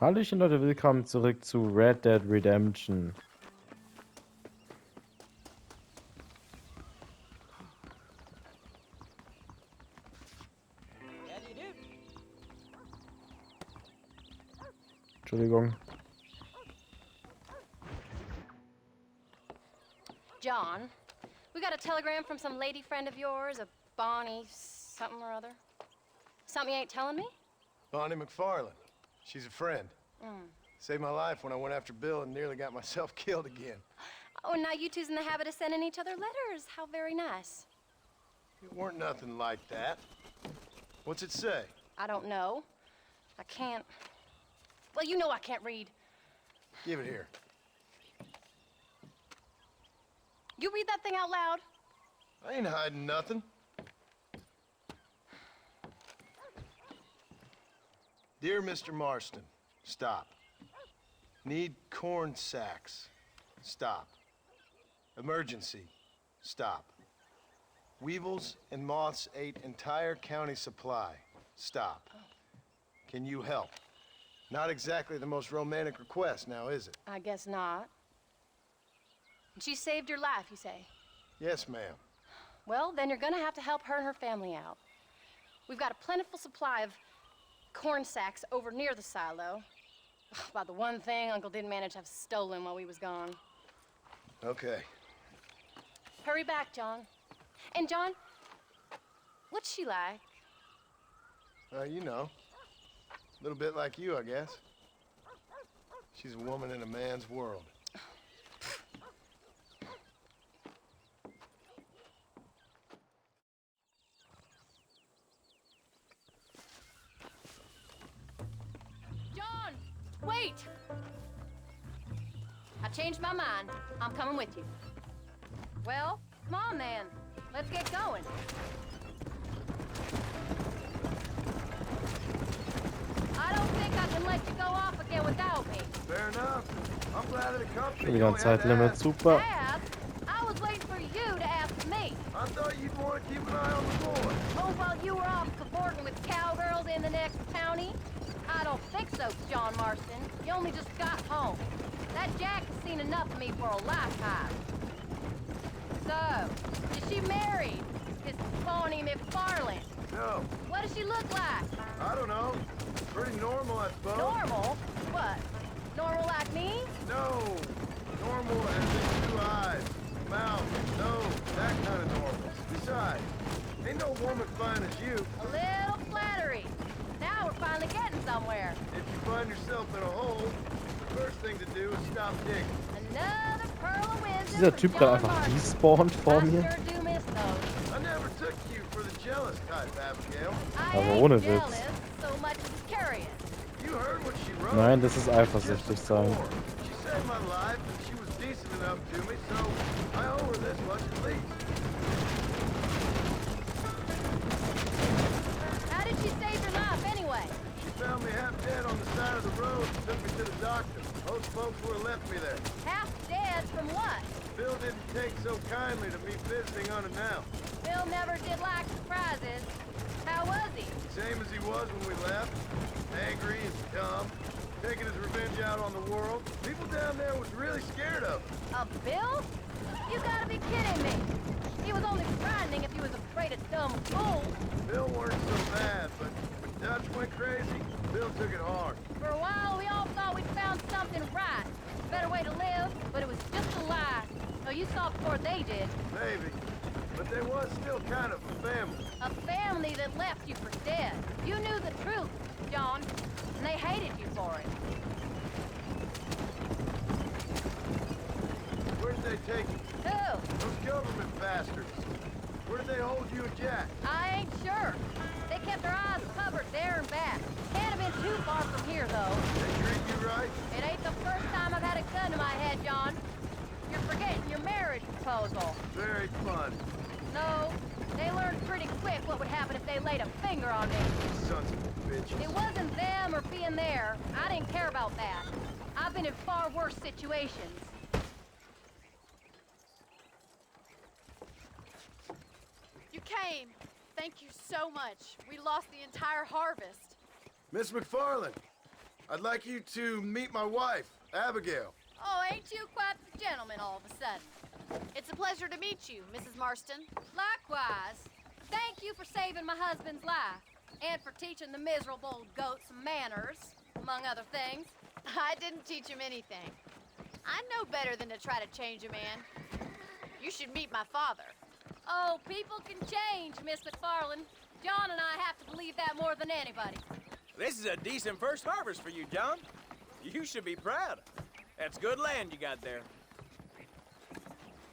Hallöchen Leute, willkommen zurück zu Red Dead Redemption. Entschuldigung. John, we got a telegram from some lady friend of yours, a Bonnie something or other. Something you ain't telling me? Bonnie McFarland. She's a friend. Saved my life when I went after Bill and nearly got myself killed again. Oh, and now you two's in the habit of sending each other letters. How very nice. It weren't nothing like that. What's it say? I don't know. I can't... Well, you know I can't read. Give it here. You read that thing out loud? I ain't hiding nothing. Dear Mr. Marston, stop. Need corn sacks. Stop. Emergency. Stop. Weevils and moths ate entire county supply. Stop. Can you help? Not exactly the most romantic request now, is it? I guess not. She saved your life, you say? Yes, ma'am. Well, then you're gonna have to help her and her family out. We've got a plentiful supply of corn sacks over near the silo. About the one thing Uncle didn't manage to have stolen while we was gone. Okay. Hurry back, John. And John, what's she like? You know. A little bit like you, I guess. She's a woman in a man's world. John, wait! I changed my mind. I'm coming with you. Well, come on then. Let's get going. I don't think I can let you go off again without me. Fair enough. I'm glad of the company. Schon wieder ein Zeitlimit, super. Ask? I was waiting for you to ask me. I thought you'd want to keep an eye on the boy. Oh, while you were off cavorting with cowgirls in the next county? I don't think so, John Marston. You only just got home. That Jack has seen enough of me for a lifetime. So, is she married? This Bonnie McFarland? No, What does she look like? I don't know. Pretty normal, I suppose. Normal? What? Normal like me? No. Normal as in 2 eyes, mouth, nose, that kind of normal. Besides, ain't no woman fine as you. A little flattery. Now we're finally getting somewhere. If you find yourself in a hole, the first thing to do is stop digging. Another pearl of wisdom Dieser from Typ da John einfach Marston. despawned vor I mir. sure do miss those. I never took you for the jealous type, Abigail. I Aber ain't ohne jealous Witz. so much as curious. You heard what she wrote. Nein, das ist eifersüchtig sein. She saved my life and she was decent enough to me, so I owe her this much at least. How did she save your life anyway? She found me half dead on the side of the road and took me to the doctor. Most folks would have left me there. Half dead from what? Bill didn't take so kindly to me visiting unannounced. Bill never did like surprises. How was he? Same as he was when we left. Angry and dumb. Taking his revenge out on the world. People down there was really scared of him. A Bill? You gotta be kidding me. He was only frightening if he was afraid of dumb fools. Bill weren't so bad, but when Dutch went crazy, Bill took it hard. For a while, we all thought we'd found something right. A better way to live, but it was just a lie. So you saw before they did. Maybe. But there was still kind of a family. A family that left you for dead. You knew the truth, John, and they hated you for it. Where did they take you? Who? Those government bastards. Where did they hold you and Jack? I ain't sure. They kept their eyes covered there and back. Can't have been too far from here, though. They treat you right? It ain't the first time I've had a gun to my head, John. You're forgetting your marriage proposal. Very fun. No, they learned pretty quick what would happen if they laid a finger on me. Sons of bitches. It wasn't them or being there. I didn't care about that. I've been in far worse situations. You came. Thank you so much. We lost the entire harvest. Miss McFarland, I'd like you to meet my wife, Abigail. Oh, ain't you quite the gentleman all of a sudden? It's a pleasure to meet you, Mrs. Marston. Likewise. Thank you for saving my husband's life, and for teaching the miserable old goat some manners, among other things. I didn't teach him anything. I know better than to try to change a man. You should meet my father. Oh, people can change, Miss McFarland. John and I have to believe that more than anybody. This is a decent first harvest for you, John. You should be proud. That's good land you got there.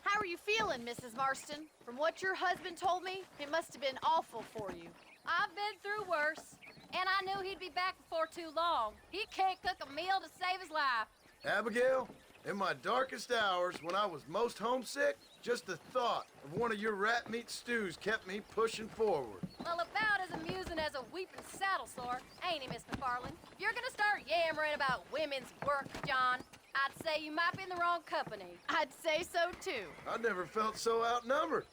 How are you feeling, Mrs. Marston? From what your husband told me, it must have been awful for you. I've been through worse, and I knew he'd be back before too long. He can't cook a meal to save his life. Abigail, in my darkest hours, when I was most homesick, just the thought of one of your rat meat stews kept me pushing forward. Well, about as amusing as a weeping saddle sore, ain't he, Miss McFarland? If you're gonna start yammering about women's work, John, I'd say you might be in the wrong company. I'd say so, too. I never felt so outnumbered.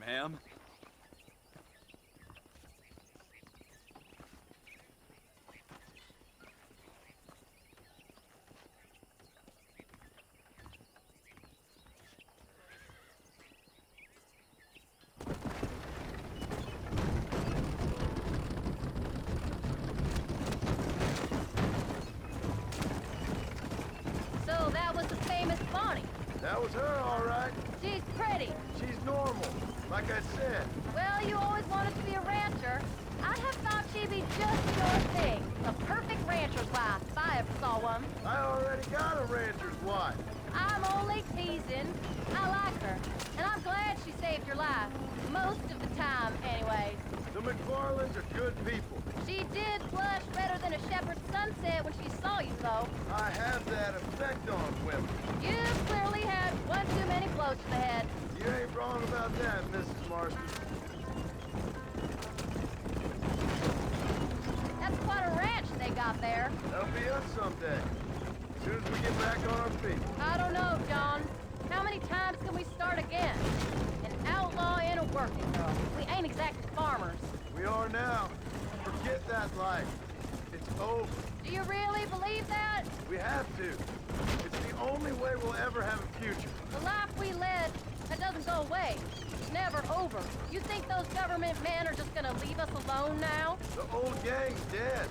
Ma'am? So that was the famous Bonnie. That was her, all right. She's pretty. She's normal, like I said. Well, you always wanted to be a rancher. I'd have thought she'd be just your thing. A perfect rancher's wife, if I ever saw one. I already got a rancher's wife. I'm only teasing. I like her, and I'm glad she saved your life. Most of the time, anyways. The McFarlands are good people. She did blush better than a shepherd's sunset when she saw you, though. I have that effect on women. You've clearly had one too many blows to the head. You ain't wrong about that, Mrs. Marston. That's quite a ranch they got there. That'll be us someday. As soon as we get back on our feet. I don't know, John. How many times can we start again? An outlaw and a working girl. We ain't exactly farmers. We are now. Forget that life. It's over. Do you really believe that? We have to. It's the only way we'll ever have a future. The life we led, that doesn't go away. It's never over. You think those government men are just gonna leave us alone now? The old gang's dead.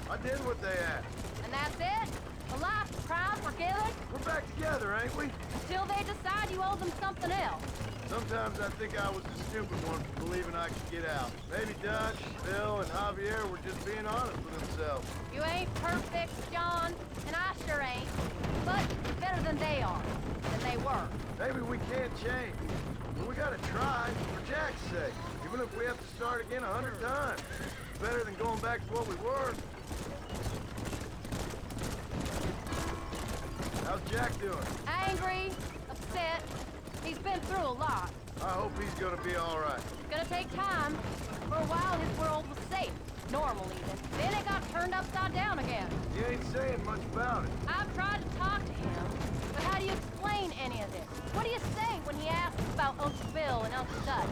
I did what they asked. And that's it? A life proud, forgiven? We're back together, ain't we? Until they decide you owe them something else. Sometimes I think I was the stupid one for believing I could get out. Maybe Dutch, Bill, and Javier were just being honest with themselves. You ain't perfect, John, and I sure ain't. But you're better than they are, than they were. Maybe we can't change. But we gotta try, for Jack's sake. Even if we have to start again 100 times. It's better than going back to what we were. How's Jack doing? Angry, upset. He's been through a lot. I hope he's gonna be all right. It's gonna take time. For a while, his world was safe. Normal, even. Then it got turned upside down again. You ain't saying much about it. I've tried to talk to him, but how do you explain any of this? What do you say when he asks about Uncle Bill and Uncle Dutch?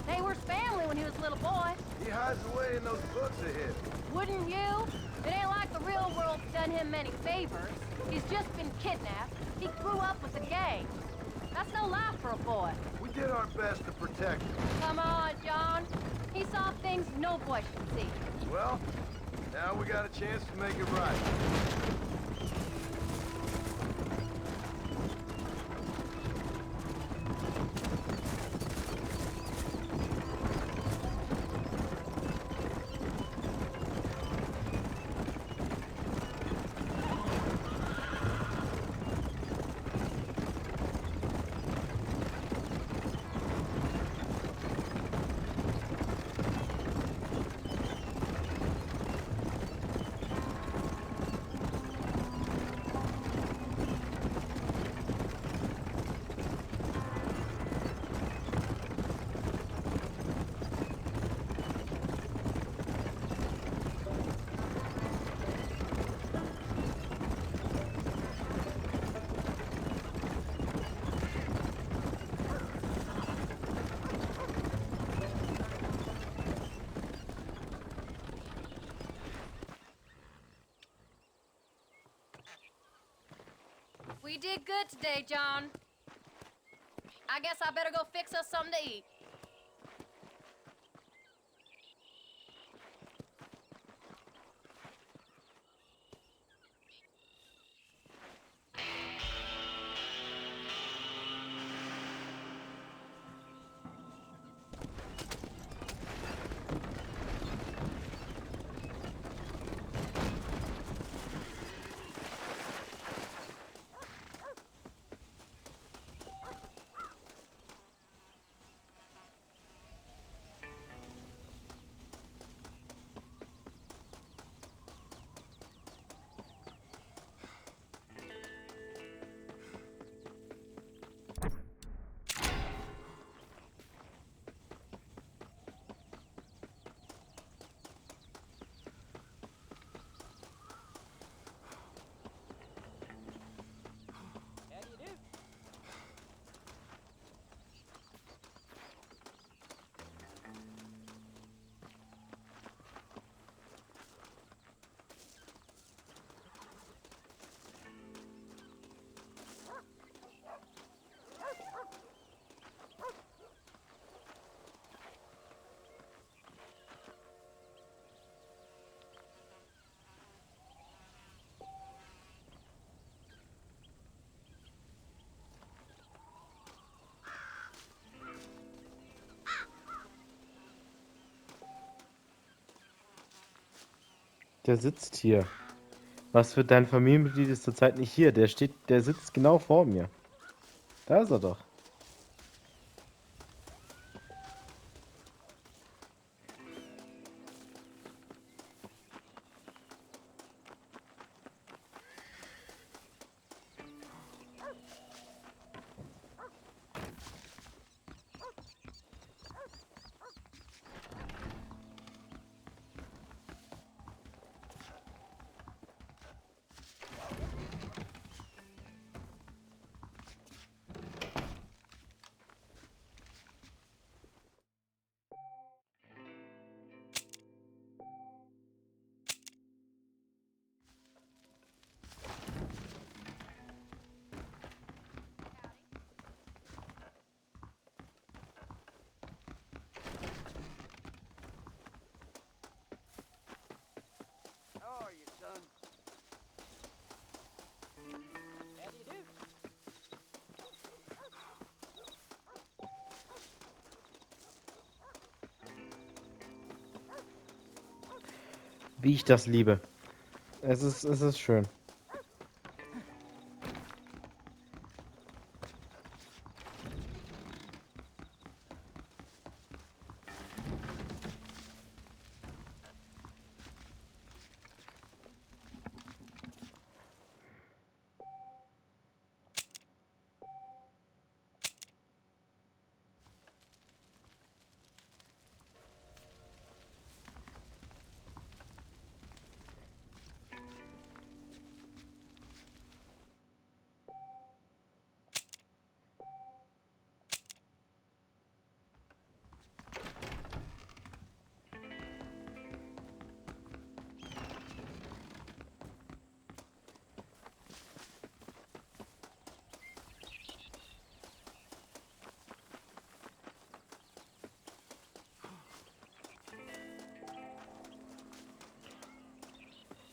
They were his family when he was a little boy. He hides away in those books of his. Wouldn't you? It ain't like the real world's done him many favors. He's just been kidnapped. He grew up with the gang. That's no life for a boy. We did our best to protect him. Come on, John. He saw things no boy should see. Well, now we got a chance to make it right. We did good today, John. I guess I better go fix us something to eat. Der sitzt hier. Was für dein Familienmitglied ist zurzeit nicht hier? Der sitzt genau vor mir. Da ist er doch. How are you, son? How do you do? Wie ich das liebe. Es ist schön.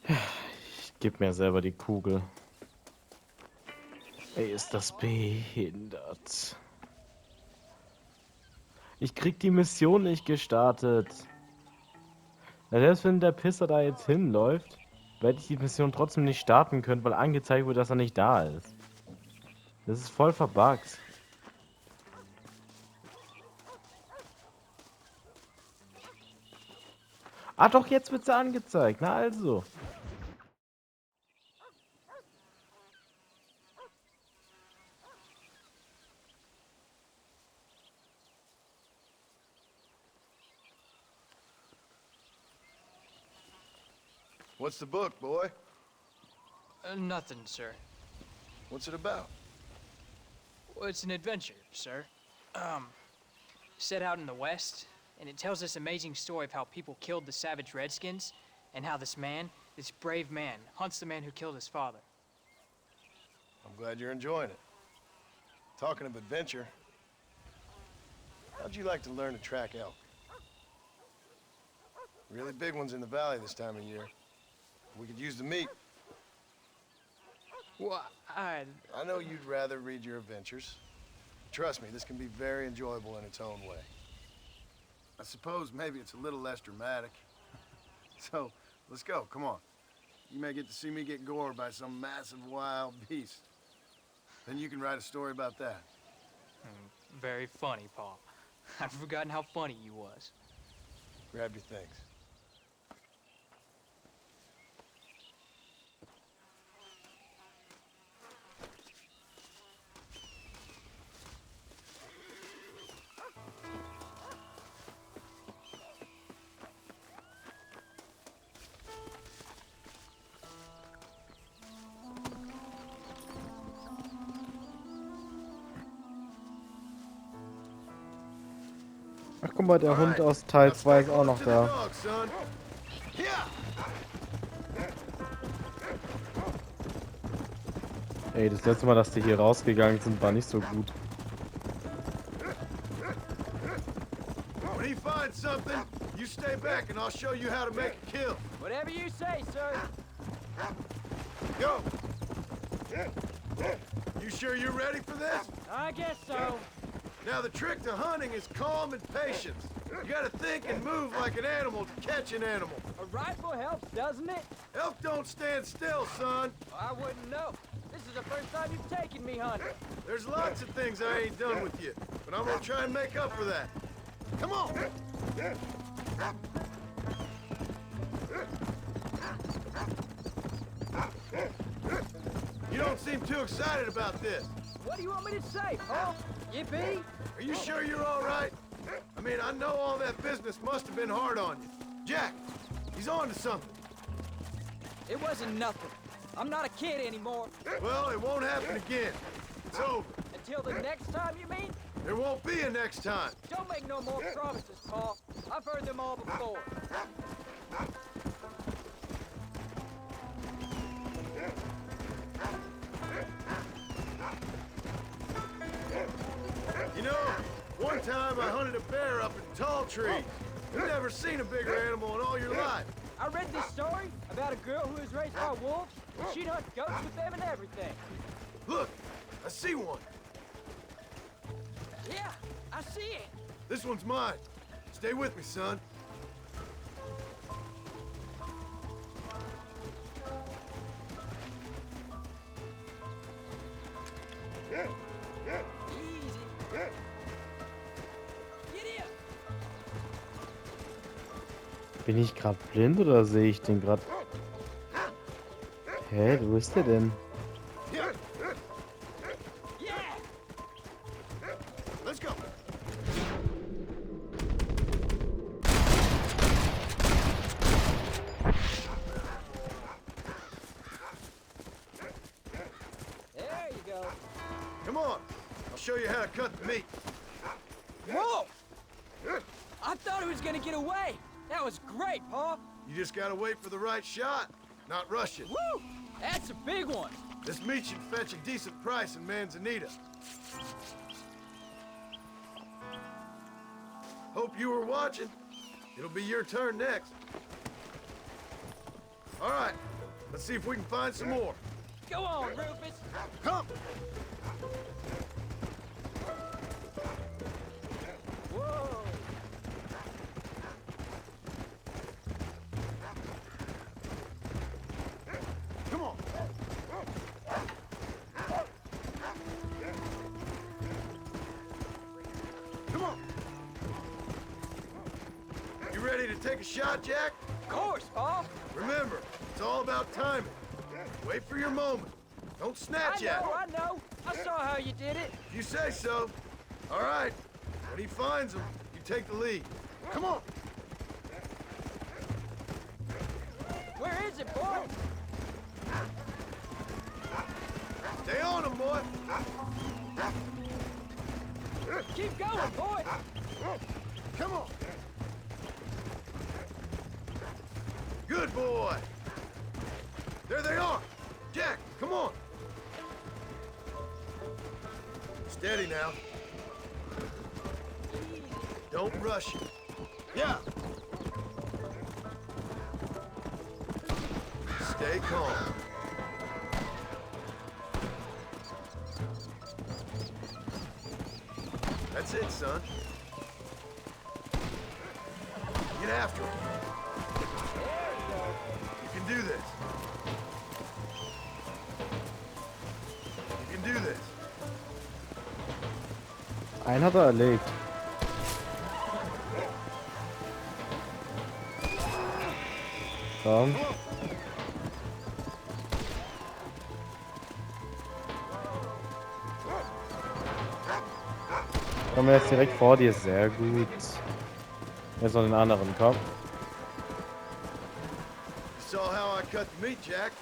Ich geb mir selber die Kugel. Ey, ist das behindert. Ich krieg die Mission nicht gestartet. Na, selbst wenn der Pisser da jetzt hinläuft, werde ich die Mission trotzdem nicht starten können, weil angezeigt wird, dass er nicht da ist. Das ist voll verbuggt. Ah doch, jetzt wird sie angezeigt. Na also. What's the book, boy? Nothing, sir. What's it about? Well, it's an adventure, sir. Set out in the West, and it tells this amazing story of how people killed the savage Redskins, and how this brave man, hunts the man who killed his father. I'm glad you're enjoying it. Talking of adventure, how'd you like to learn to track elk? Really big ones in the valley this time of year. We could use the meat. Well, I know you'd rather read your adventures. Trust me, this can be very enjoyable in its own way. I suppose maybe it's a little less dramatic. So, let's go, come on. You may get to see me get gored by some massive wild beast. Then you can write a story about that. Very funny, Paul. I'd forgotten how funny you was. Grab your things. Ach, guck mal, der Hund aus Teil 2 ist auch noch da. Ey, das letzte Mal, dass die hier rausgegangen sind, war nicht so gut. When he finds something, you stay back and I'll show you how to make a kill. Whatever you say, sir. Go! You sure you're ready for this? I guess so. Now the trick to hunting is calm and patience. You gotta think and move like an animal to catch an animal. A rifle helps, doesn't it? Elk don't stand still, son. I wouldn't know. This is the first time you've taken me hunting. There's lots of things I ain't done with you, but I'm gonna try and make up for that. Come on! You don't seem too excited about this. What do you want me to say, Paul? Yippee? Are you sure you're all right? I mean, I know all that business must have been hard on you. Jack, he's on to something. It wasn't nothing. I'm not a kid anymore. Well, it won't happen again. It's over. Until the next time, you mean? There won't be a next time. Don't make no more promises, Paul. I've heard them all before. You know, one time I hunted a bear up in tall trees. You've never seen a bigger animal in all your life. I read this story about a girl who was raised by wolves, and she'd hunt goats with them and everything. Look, I see one. Yeah, I see it. This one's mine. Stay with me, son. Easy. Get in. Bin ich gerade blind oder sehe ich den gerade? Hä, wo ist der denn? Yeah. Yeah. Let's go. There you go. Come on. I'll show you how to cut the meat. Whoa! I thought he was gonna get away. That was great, Paul. You just gotta wait for the right shot, not rush it. Woo! That's a big one. This meat should fetch a decent price in Manzanita. Hope you were watching. It'll be your turn next. All right, let's see if we can find some more. Go on, Rufus. Come! Whoa! Come on! Come on! You ready to take a shot, Jack? Of course, Paul. Remember, it's all about timing. Wait for your moment. Don't snatch at it. I know. I saw how you did it. If you say so. All right. When he finds them, you take the lead. Come on. Where is it, boy? Stay on him, boy. Keep going, boy. Come on. Good boy. There they are. Jack, come on. Steady now. Don't rush it. Yeah. Stay calm. That's it, son. Get after him. You can do this. You can do this. Einen hat er erlegt. Komm. Komm, er ist direkt vor dir, sehr gut. Jetzt noch den anderen, komm. You saw how I cut the meat, Jack.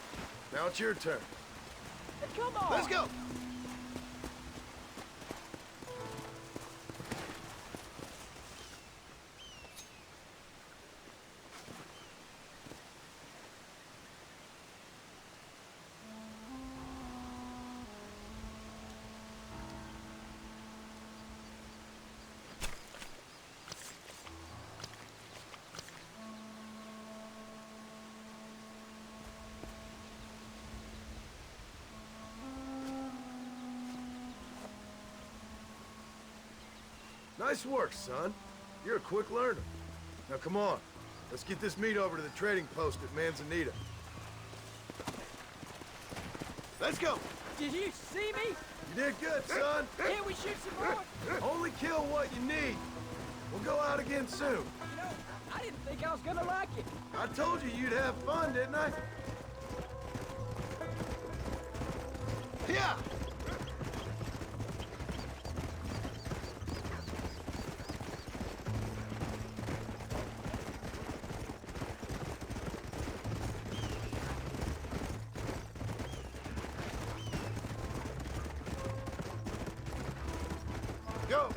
Now it's your turn. Come on! Let's go. Nice work, son. You're a quick learner. Now come on. Let's get this meat over to the trading post at Manzanita. Let's go. Did you see me? You did good, son. Can't we shoot some more? Only kill what you need. We'll go out again soon. You know, I didn't think I was gonna like it. I told you you'd have fun, didn't I? Yeah. Go.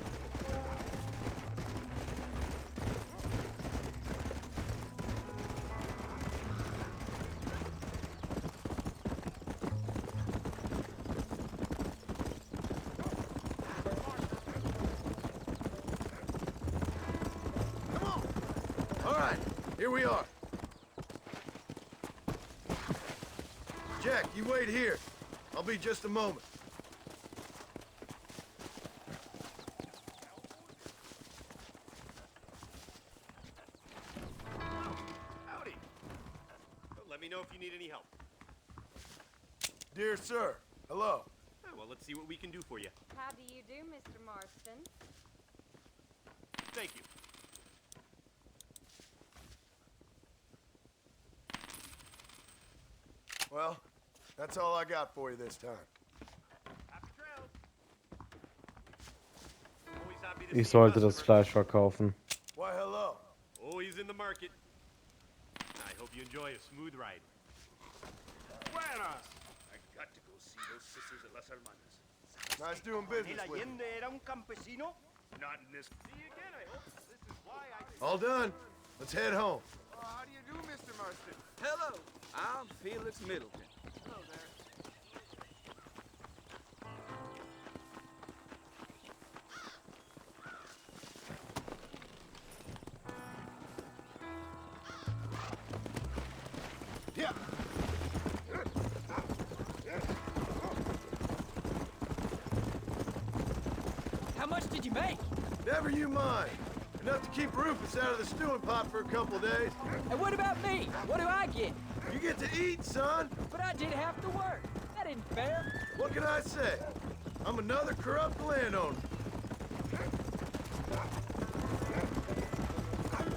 Come on. All right, here we are. Jack, you wait here. I'll be just a moment. Howdy. Let me know if you need any help. Dear sir, hello. Well, let's see what we can do for you. How do you do, Mr. Marston? Thank you. Well, that's all I got for you this time. Happy trails. Always happy to Ich see sollte das customers. Fleisch verkaufen. Why, hello. Always in the market. I hope you enjoy a smooth ride. Buenas. I got to go see those sisters at Las Hermanas. Nice doing business with you. era un campesino? Not in this. See you again, I hope. This is why I... All done. Let's head home. how do you do, Mr. Marston? Hello, I'm Felix Middleton. Hello there. Yeah. How much did you make? Never you mind. Enough to keep Rufus out of the stewing pot for a couple days. And what about me? What do I get? You get to eat, son. But I did have to work. That isn't fair. What can I say? I'm another corrupt landowner.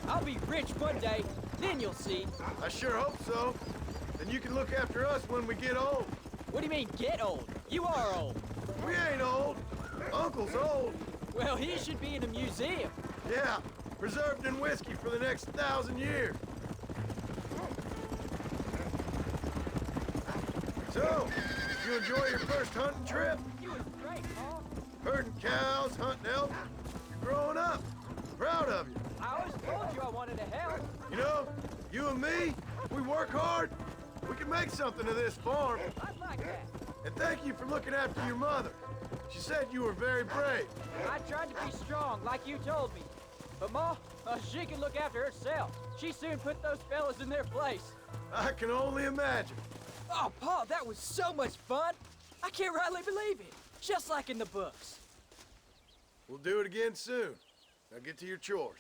I'll be rich one day, then you'll see. I sure hope so. Then you can look after us when we get old. What do you mean, get old? You are old. We ain't old. Uncle's old. Well, he should be in a museum. Yeah, preserved in whiskey for the next 1,000 years. So, you enjoy your first hunting trip? You was great, Paul. Herding cows, hunting elk. You're growing up. Proud of you. I always told you I wanted to help. You know, you and me, we work hard. We can make something of this farm. I'd like that. And thank you for looking after your mother. She said you were very brave. I tried to be strong, like you told me. But Ma, she can look after herself. She soon put those fellas in their place. I can only imagine. Oh, Pa, that was so much fun. I can't rightly believe it. Just like in the books. We'll do it again soon. Now get to your chores.